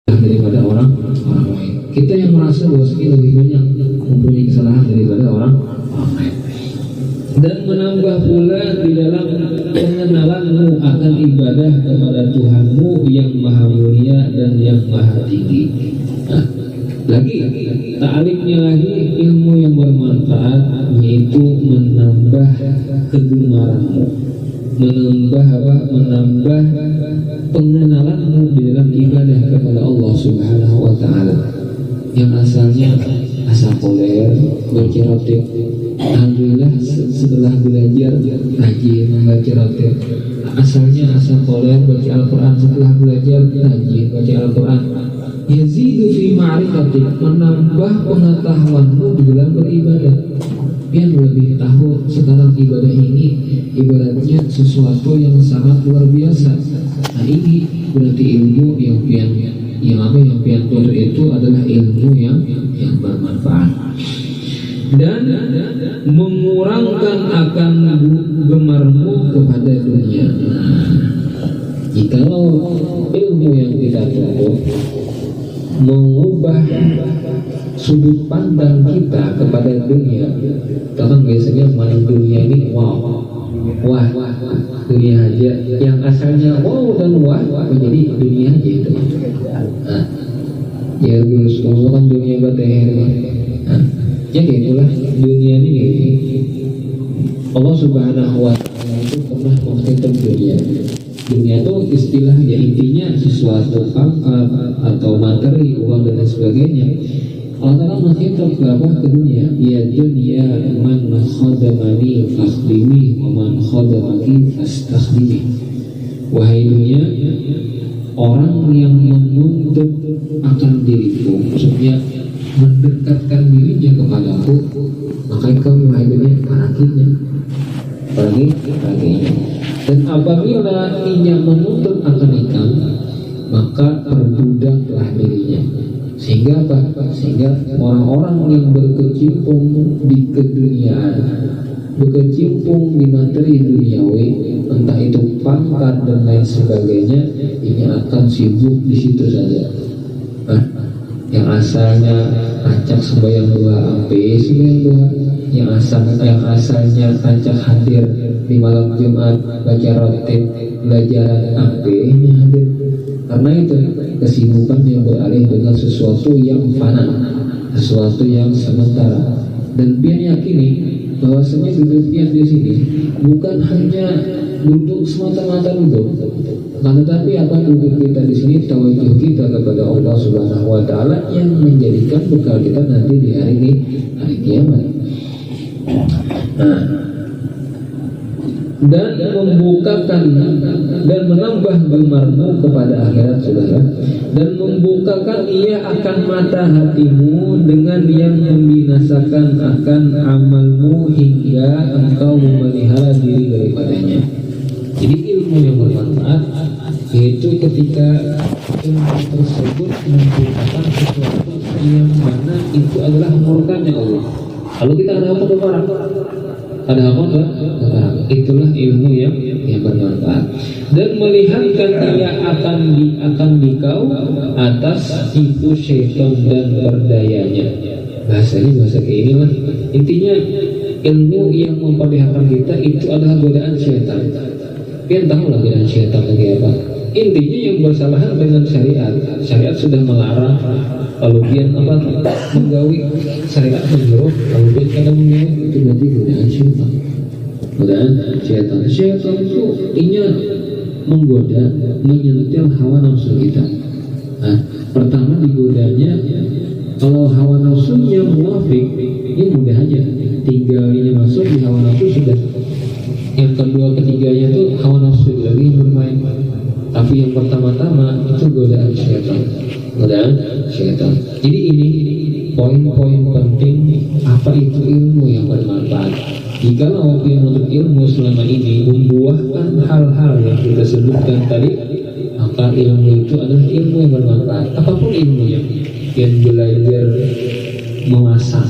daripada orang lain. Kita yang merasa bahwa kita lebih banyak mempunyai kesalahan daripada orang lain. Dan menambah pula di dalam pengenalanmu akan ibadah kepada Tuhanmu yang maha mulia dan yang maha tinggi. Nah, lagi ta'alifnya lagi ilmu yang bermanfaat, yaitu menambah kegemaranmu, menambah pengenalanmu di dalam ibadah kepada Allah Subhanahu wa taala. Yang asalnya asal poler baca rotib, alhamdulillah setelah belajar rajin membaca rotib. Asalnya asal poler baca Al-Quran, setelah belajar rajin baca Al-Quran. Yazidu fi ma'rifatik, menambah pengetahuanmu di dalam beribadah. Biar lebih tahu sekarang ibadah ini ibaratnya sesuatu yang sangat luar biasa. Nah ini berarti ilmu yang pian itu adalah ilmu yang bermanfaat dan mengurangkan akan gemarmu kepada dunia. Jikalau ilmu yang kita tuntut mengubah sudut pandang kita kepada dunia, orang biasanya memandang dunia ini wah dunia aja, yang asalnya wow dan wah menjadi dunia aja itu. Nah, ya Gus, kan dunia bateher. Nah, jadi itulah dunia ini. Allah Subhanahu wa taala itu pernah mengatakan dunia. Dunia itu istilah ya, intinya sesuatu pangkat atau materi, uang dan lain sebagainya. Allah Ta'ala menghitung berapa ke dunia. Ya dunia man khadamani fakhdimi wa man khadamaki fastakhdimi. Wahai dunia, orang yang menuntut akan diriku, maksudnya mendekatkan dirinya kepadaku, maka kamu wahai dunia parakinya. Dan apabila ia menuntut akan ikam, maka perbudaklah dirinya. Sehingga apa? Sehingga orang-orang yang berkecimpung di keduniaan, berkecimpung di materi duniawi, entah itu pangkat dan lain sebagainya, ini akan sibuk di situ saja. Yang asalnya acak sembahyang dua ampe sembahyang dua, yang asalnya acak hadir di malam Jumat baca rotib belajar ampe ini hadir. Karena itu kesibukan yang beralih dengan sesuatu yang fana, sesuatu yang sementara. Dan biar yakini bahwasanya duduknya di sini bukan hanya duduk semata-mata duduk, akan tetapi akan duduk kita di sini tawajuh kita kepada Allah Subhanahu wa taala yang menjadikan bekal kita nanti di hari kiamat. Nah, dan membukakan dan menambah gemarmu kepada akhirat, saudara, dan membukakan ia akan mata hatimu dengan yang membinasakan akan amalmu hingga engkau memelihara diri daripadanya. Jadi ilmu yang bermanfaat yaitu ketika ilmu tersebut membukakan sesuatu yang mana itu adalah murkanya Allah. Kalau kita ada apa orang? Ada apa enggak? Itulah ilmu yang bermanfaat dan melihatkan ia akan dikau atas tipu syaitan dan berdayanya. Bahasanya bahasa kayak ini lah. Intinya ilmu yang memperlihatkan kita itu adalah godaan syaitan. Pian tahu lah godaan syaitan kayak apa. Intinya yang bersalahan dengan syariat. Syariat sudah melarang. Kalau pian apa menggawi syariat menyuruh, kalau pian kadang menggawi itu berarti godaan syaitan. Godaan syaitan. Syaitan itu intinya menggoda, menyentil hawa nafsu kita. Nah, pertama digodanya kalau hawa nafsunya muafik, ini mudah aja. Tinggal ini masuk di hawa nafsu sudah. Yang kedua ketiganya itu hawa nafsu lagi bermain. Tapi yang pertama-tama itu godaan syaitan. Godaan syaitan. Jadi ini poin-poin penting apa itu ilmu yang bermanfaat. Jika yang untuk ilmu selama ini membuahkan hal-hal yang kita sebutkan tadi, maka ilmu itu adalah ilmu yang bermanfaat. Apapun ilmunya, yang belajar memasak,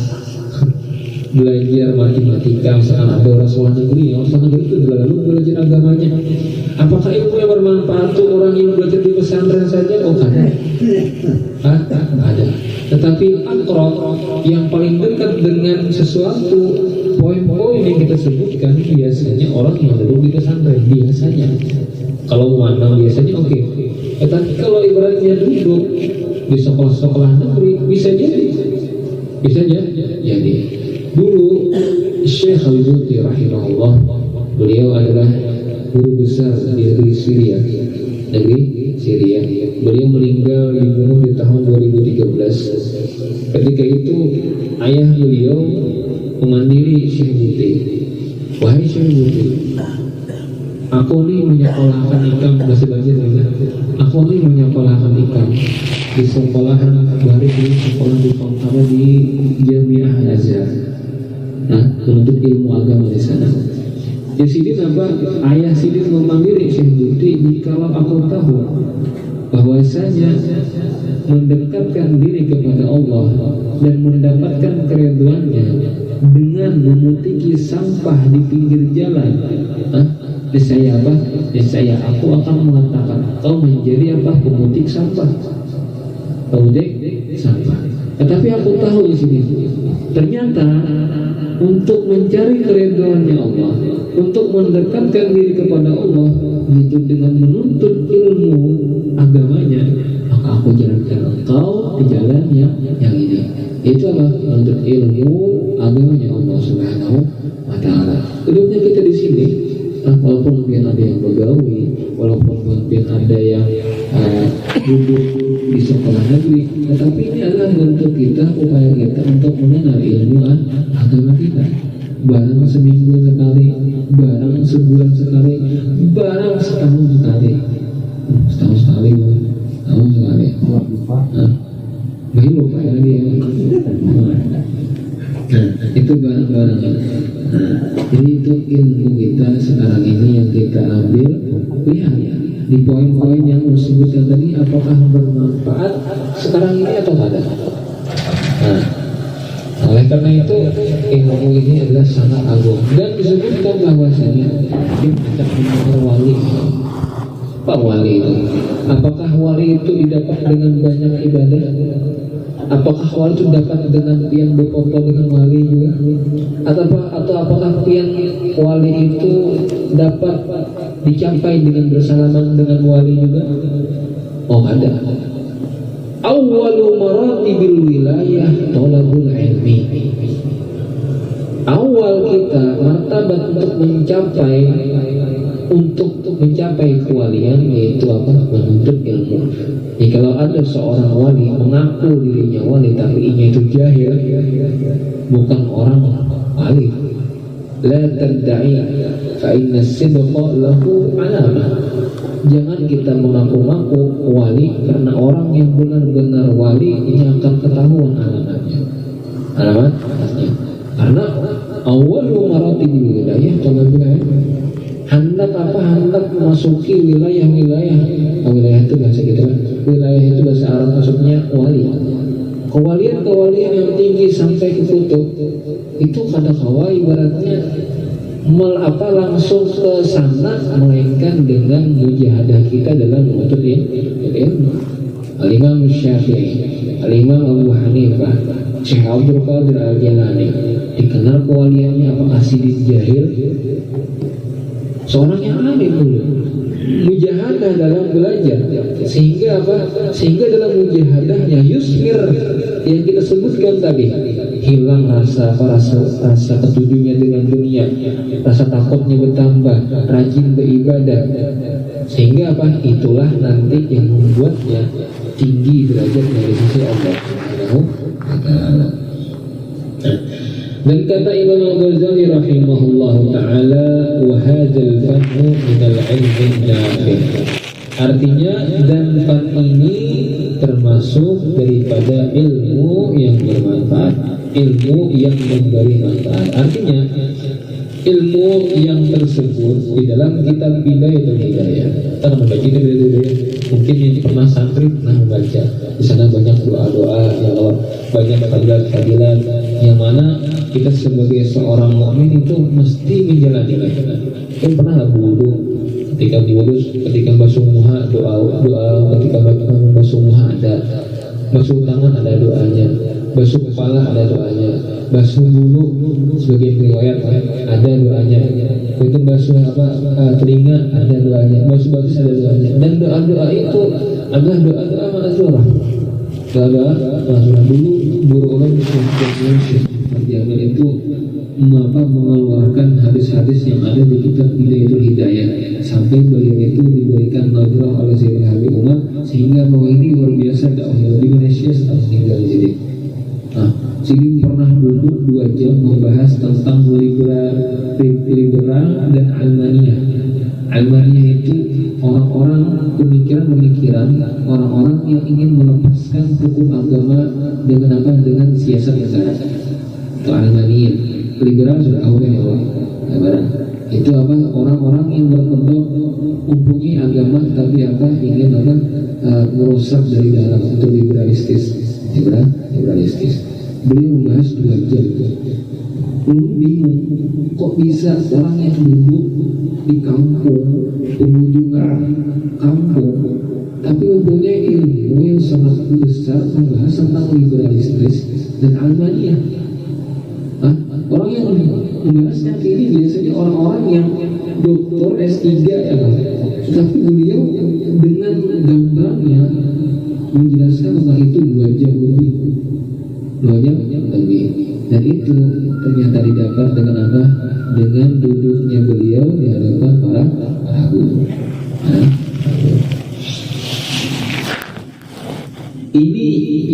belajar matematika, misalkan ada orang sekolah negeri, yang sekolah negeri itu lalu belajar agamanya. Apakah ilmu yang bermanfaat itu orang yang belajar di pesantren saja? Oh, kan? Ada. Tetapi akrab yang paling dekat dengan sesuatu, poin-poin yang kita sebutkan biasanya orang yang duduk di pesantren biasanya. Kalau mana biasanya oke. Tetapi kalau ibaratnya duduk di sekolah-sekolah negeri bisa jadi. Jadi dulu Syekh Al-Buti rahimahullah, beliau adalah guru besar di negeri Syria. Beliau meninggal dibunuh di tahun 2013. Ketika itu ayah beliau mengamili Syekh Buti. Wahai Syekh Buti, aku ini menyekolahkan ikam bahasa Banjar ini. Aku ini menyekolahkan ikam di sekolahan baru di sekolah di Pampara di Jamiah Al-Azhar. Nah, menuntut ilmu agama di sana. Ya Sidin ayah Sidin memanggil Syekh Buti, jikalau aku tahu bahwasanya mendekatkan diri kepada Allah dan mendapatkan keridhaannya dengan memutiki sampah di pinggir jalan, saya aku akan mengatakan kau menjadi pemutik sampah. Tetapi aku tahu di sini ternyata untuk mencari keridhaannya Allah, untuk mendekatkan diri kepada Allah itu dengan menuntut ilmu agamanya, maka aku jalankan engkau di jalannya yang ini. Itu menuntut ilmu agamanya Allah Subhanahu wa Ta'ala. Duduknya kita di sini, walaupun mungkin ada yang begawi, walaupun mungkin ada yang duduk di sekolah negeri, tetapi ini adalah bentuk kita, upaya kita untuk mengenal ilmu agama kita. Barang seminggu sekali, barang sebulan sekali, barang setahun sekali. Setahun sekali. Baik lupa ya dia. Itu barang-barang. Jadi itu ilmu kita sekarang ini yang kita ambil. Lihat di poin-poin yang disebutkan tadi, apakah bermanfaat sekarang ini atau tidak? Oleh karena itu ilmu ini adalah sangat agung dan disebutkan bahwasanya kita mendengar wali. Pak wali itu, apakah wali itu didapat dengan banyak ibadah? Apakah wali itu dapat dengan yang berfoto dengan wali juga? Atau apakah yang wali itu dapat dicapai dengan bersalaman dengan wali juga? Oh ada. Awwalu maratibil wilayah thalabul ilmi. Awal kita martabat untuk mencapai kewalian yaitu menuntut ilmu. Jadi kalau ada seorang wali mengaku dirinya wali tapi ini itu jahil, bukan orang wali. La tadda'i fa inna sidqa lahu alamah. Jangan kita mengaku-ngaku wali, karena orang yang benar-benar wali ini akan ketahuan alamatnya. Karena awal maratib wilayah talabul ilm. Hendak memasuki wilayah itu bahasa kita. Wilayah itu bahasa Arab maksudnya wali. Kewalian yang tinggi sampai ke kutub itu kadang-kala ibaratnya langsung ke sana, melainkan dengan mujahadah kita dalam menuntut ilmu. Al-Imam Syafi'i, Al-Imam Abu Hanifah, Syekh Abdul Qadir Al-Jilani dikenal kewaliannya apakah sidin jahil? Seorang yang alim dulu, mujahadah dalam belajar, sehingga dalam mujahadahnya yusmir yang kita sebutkan tadi, hilang rasa ketujuhnya dengan dunia, rasa takutnya bertambah, rajin beribadah, sehingga itulah nanti yang membuatnya tinggi derajat dari sisi Allah Subhanahu wa Ta'ala. Dan kata Imam Al-Ghazali rahimahullahu ta'ala, wa hadzal fannu minal ilmi nafi'. Artinya, dan fan ini termasuk daripada ilmu yang bermanfaat, ilmu yang memberi manfaat. Artinya, ilmu yang tersebut di dalam kitab Bidayatul Hidayah. Kita membaca Bidayatul, mungkin yang pernah santri pernah membaca. Di sana banyak doa-doa, ya Allah, banyak fadilat-fadilat yang mana kita sebagai seorang mukmin itu mesti menjalani. Kan pernah wudu, ketika diurus, ketika basuh muha doa, ketika basuh muha ada, basuh tangan ada doanya, basuh kepala ada doanya, basuh bulu sebagai riwayat ada doanya, itu basuh telinga ada doanya, basuh batis ada doanya, dan doa itu adalah doa ma'zurah. Doa ma'zurah dulu guru ulama Jamal itu mengeluarkan hadis-hadis yang ada di kitab Bidayatul Hidayah, sampai beliau itu diberikan nadrah oleh Sayyidina Habib Umar, sehingga bahwa ini luar biasa dakwahnya di Malaysia setelah meninggal Siddiq. Siddiq pernah duduk 2 jam membahas tentang liberal dan almaniyah. Almaniyah itu orang-orang pemikiran orang-orang yang ingin melepaskan hukum agama dengan apa? Dengan siasat negara. Itu almaniyah. Liberal sudah awal ya Allah. Itu apa? Orang-orang yang berkedok mempunyai agama tapi apa? Ingin apa? Merusak dari dalam. Itu liberalistis. Beliau membahas 2 jam. Bingung, kok bisa orang yang duduk di kampung, pengunjungan kampung, tapi mempunyai ilmu yang sangat besar membahas tentang liberalistis dan almaniyah. Orang yang membahasnya ini biasanya orang-orang yang doktor S3 ya, tapi beliau dengan gambarnya menjelaskan tentang itu 2 jam lebih. Dan itu ternyata didapat dengan apa? Dengan duduknya beliau di hadapan para guru. Ini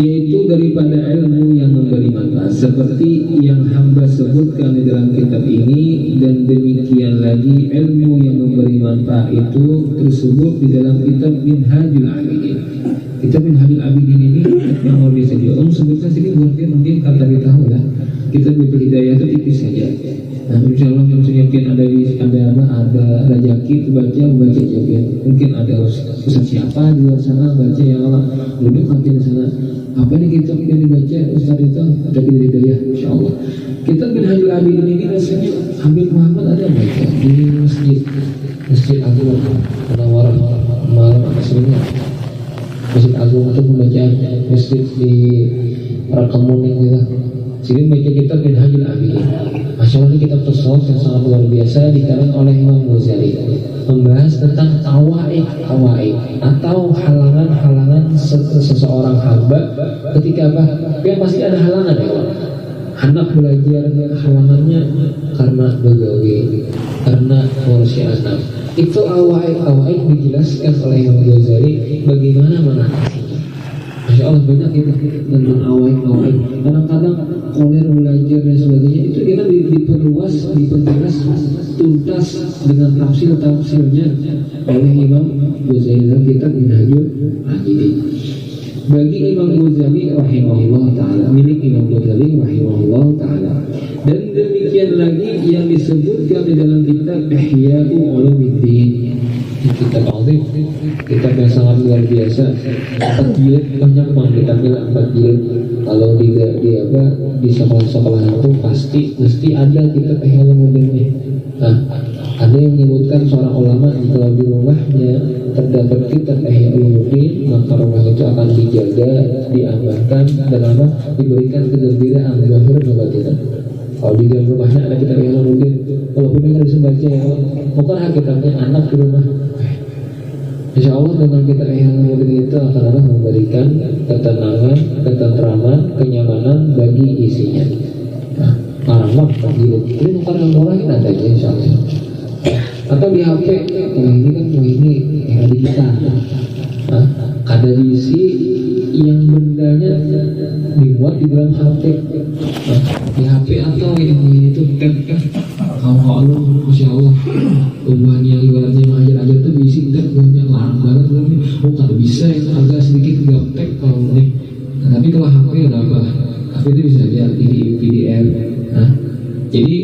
yaitu daripada ilmu yang memberi manfaat, seperti yang hamba sebutkan di dalam kitab ini, dan demikian lagi ilmu yang memberi manfaat itu tersebut di dalam kitab Minhajul Abidin. Kitab Minhajul Abidin ini yang luar biasa dia. Sebutkan sedikit mungkin kata kita tahu lah. Kitab Hidayah itu tipis saja. Nah, insyaallah mungkin ada rezeki baca aja. Mungkin ada ustaz siapa di luar sana baca yang Allah duduk hampir di sana. Apa nih kitab yang dibaca ustaz itu? Ada di Hidayah insyaallah. Kitab Minhajul Abidin ini rasanya Habib Muhammad ada baca di Masjid Agung Munawarah malam aslinya. Masjid Agung itu pembacaan masjid di Rakamuning gitu. Jadi baca kitab Minhajul Abidin. Masya Allah, ini kitab tasawuf yang sangat luar biasa dikarang oleh Imam Ghazali, membahas tentang tawaik atau halangan seseorang hamba ketika apa? Yang pasti ada halangan ya. Anak belajar halangannya karena begawi, karena ngurusi anak. Itu awaik dijelaskan oleh Imam Ghazali bagaimana mengatasinya. Masya Allah, banyak itu tentang awaik. Kadang-kadang koler belajar dan sebagainya itu kita diperluas, diperjelas tuntas dengan tafsirnya oleh Imam Ghazali dalam kitab Minhajul Abidin. Bagi Imam Ghazali rahimahullah ta'ala, milik Imam Ghazali rahimahullah ta'ala. Dan demikian lagi yang disebutkan di dalam kitab Ihya'u Ulumuddin, kitab azim, kitab yang sangat luar biasa. 4 jilid, banyak kitabnya 4 jilid. Kalau di sekolah-sekolah itu mesti ada kitab Ihya'u Ulumuddin. Nah, ada yang menyebutkan seorang ulama kalau di rumahnya terdapat kitab Ihya'u Ulumuddin, maka rumah itu akan dijaga, diamankan, dan diberikan kegembiraan zahir dan batin. Kalau di dalam rumahnya ada kitab Ihya'u Ulumuddin, walaupun mereka bisa baca ya, bukan kitabnya anak di rumah. Insya Allah dengan kitab Ihya'u Ulumuddin itu akan memberikan ketenangan, ketentraman, kenyamanan bagi isinya. Nah, alamak gitu. Ini bukan yang murah, kita ada aja insya Allah. Atau di HP, ini yang ada di kita. Nah, ada diisi yang bendanya dibuat di dalam HP. Nah, di HP atau ini itu kan kalau Allah, masya Allah, ubahnya ibaratnya ajar-ajar itu diisi kan banyak larang banget ini. Oh, kalau bisa yang agak sedikit gaptek kalau ini. Nah, tapi kalau HP udah apa? HP itu bisa lihat di PDF. Nah, jadi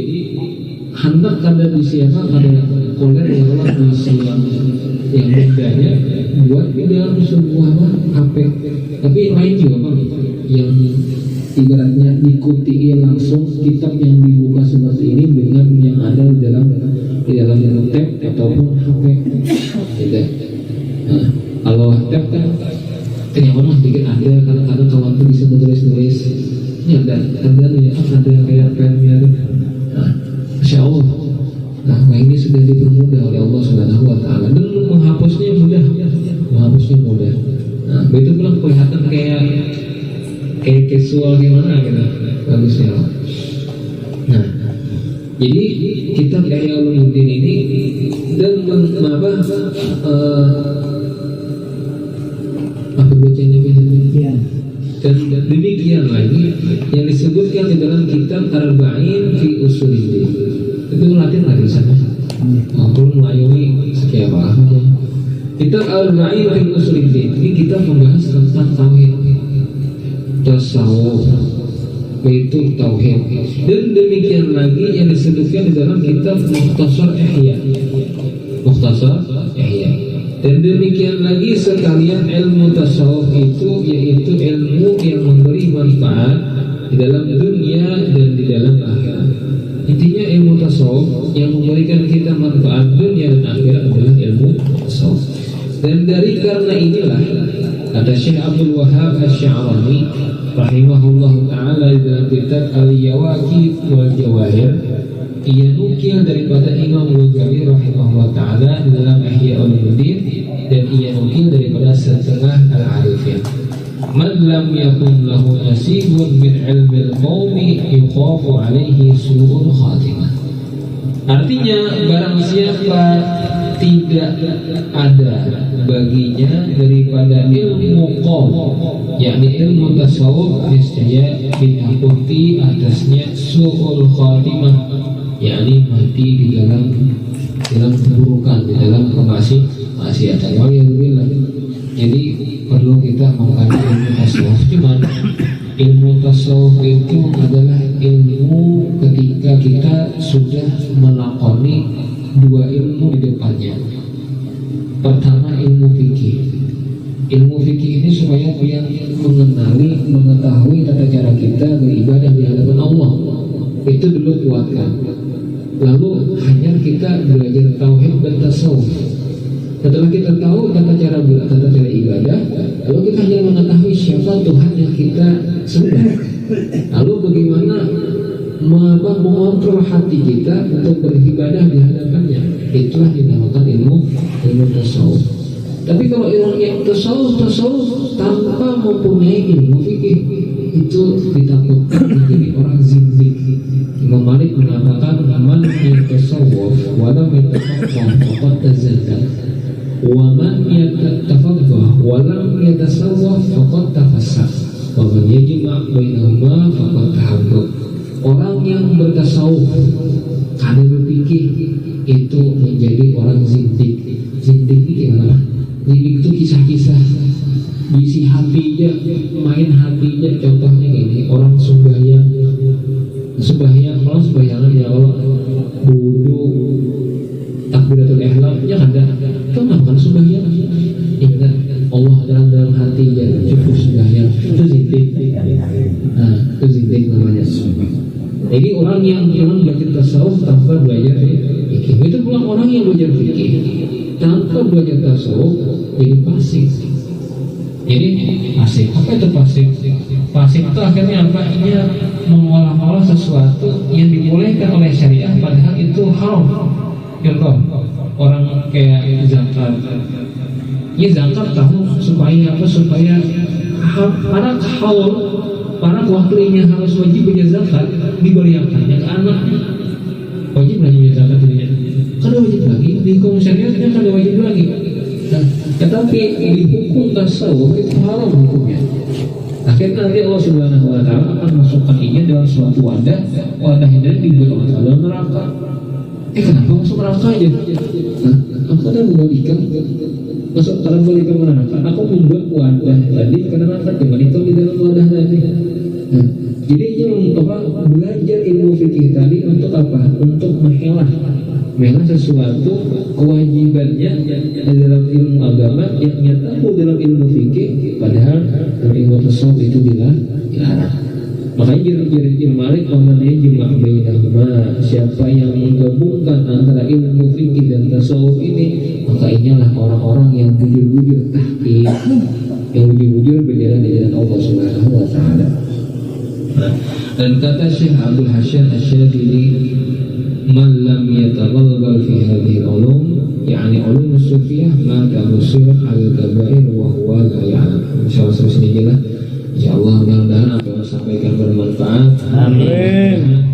hendak kada diisi apa? Kada koler yang Allah diisi yang bendanya buat di dalam sebuah HP. Tapi lain juga Bang, yang ibaratnya diikuti langsung kitab yang dibuka seperti ini dengan yang ada di dalam tab ataupun HP gitu. Nah, kalau tab kan orang sedikit ada, kadang-kadang kawan tuh bisa menulis-nulis ini ada kayak pennya tuh. Nah, Masya Allah. Nah, ini sudah dipermudah oleh Allah Subhanahu wa Ta'ala, dan menghapusnya mudah. Nah, itu pula kelihatan kayak casual gimana gitu, bagusnya. Nah, jadi kitab Ihya Ulumuddin ini dan apa bacanya ya. Dan demikian lagi yang disebutkan di dalam kitab Arba'in fi Usuluddin. Itu Latin lagi sana. Belum melayani sekian apa. Kitab Arba'in fi Usuluddin ini kita membahas tentang tauhid, tasawuf, yaitu tauhid. Dan demikian lagi yang disebutkan di dalam kitab Mukhtasar Ihya. Dan demikian lagi sekalian ilmu tasawuf itu yaitu ilmu yang memberi manfaat di dalam dunia dan di dalam akhirat. Intinya ilmu tasawuf yang memberikan kita manfaat dunia dan akhirat adalah ilmu tasawuf. Dan dari karena inilah kata Syekh Abdul Wahhab Asy-Sya'rani rahimahullah ta'ala di dalam kitab Al-Yawaqit wal Jawahir, ia nukil daripada Imam Ghazali rahimahullah ta'ala di dalam Ihya Ulumuddin, dan ia nukil daripada setengah Al-Arifin, man lam yakun lahu nasibun min ilmil qawmi yukhafu alaihi su'ul khatimah. Artinya barang siapa tidak ada baginya daripada ilmu qaum, yakni ilmu tasawuf, niscaya ditakuti atasnya su'ul khatimah, yakni mati di dalam keburukan, di dalam kemaksiatan. Waliyadzubillah. Jadi perlu kita mengkaji ilmu tasawuf. Cuman ilmu tasawuf itu adalah ilmu ketika kita sudah melakoni dua ilmu di depannya. Pertama ilmu fikih. Ilmu fikih ini supaya dia mengetahui tata cara kita beribadah di hadapan Allah. Itu dulu kuatkan. Lalu hanya kita belajar tauhid dan tasawuf. Setelah kita tahu tata cara ibadah, lalu kita hanya mengetahui siapa Tuhan yang kita sembah. Lalu bagaimana mengontrol hati kita untuk beribadah di hadapannya. Itulah dinamakan ilmu tasawuf. Tapi kalau ilmu yang tasawuf tanpa mempunyai ilmu fikih, itu ditakutkan menjadi orang zindik. Imam Malik mengatakan, man yatasawwaf wa lam yatafaqqah faqad tazakka, wa man yatafaqqah wa lam yatasawwaf faqad tafassaq, wa man yajma' bainahuma faqad tahaqqaq. Orang yang bertasawuf karena berfikih itu menjadi orang zindik. Zindik ini gimana? Zindik itu kisah-kisah bisi hatinya, main hatinya. Contohnya gini, orang sembahyang ya Allah, wudu, takbiratul ihramnya ada. Itu bukan sembahyang. Ingat Allah dalam hatinya, cukup sembahyang. Itu zindik. Nah, itu zindik namanya. Jadi orang yang belajar tasawuf tanpa belajar fikih, itu pula orang yang belajar fikih tanpa belajar tasawuf jadi fasik. Jadi fasik, apa itu fasik? Fasik itu akhirnya apa? Ia mengolah-olah sesuatu yang dibolehkan oleh syariah padahal itu haram. Contoh, orang kayak zakat. Ya zakat tahu supaya apa? Supaya para wakilnya harus wajib bayar zakat, diberikan yang anaknya wajib bayar zakat dirinya. Kan wajib lagi di hukum syariatnya kan wajib lagi. Nah, tetapi di hukum tasawuf itu haram hukumnya. Akhirnya nanti Allah Subhanahu wa Ta'ala akan masukkan ini dalam suatu wadah ini dibuat oleh dalam neraka. Kenapa masuk neraka aja? Nah, aku ada membalikan masuk dalam balikan neraka. Aku membuat wadah tadi karena neraka dibalikan di dalam wadah tadi. Nah, jadi belajar ilmu fikih tadi untuk apa? Untuk mengelah sesuatu kewajibannya di dalam ilmu agama yang nyata dalam ilmu fikih, padahal dalam ilmu tasawuf itu dilarang. Maka makanya jir Malik namanya jima' bainahuma, siapa yang menggabungkan antara ilmu fikih dan tasawuf ini, maka inilah orang-orang yang bujur-bujur tahqiq, yang bujur-bujur berjalan di jalan Allah Subhanahu wa taala. Dan kata Syekh Abdul Hasan Asy-Syadzili, man lam yataghalghal fi hadhihi al-ulum, yani ulum as-sufiyah, maka musir al-kabair wa huwa la ya'lam. Insyaallah seterusnya jelas. Insyaallah mudah-mudahan apa yang saya sampaikan bermanfaat. Amin.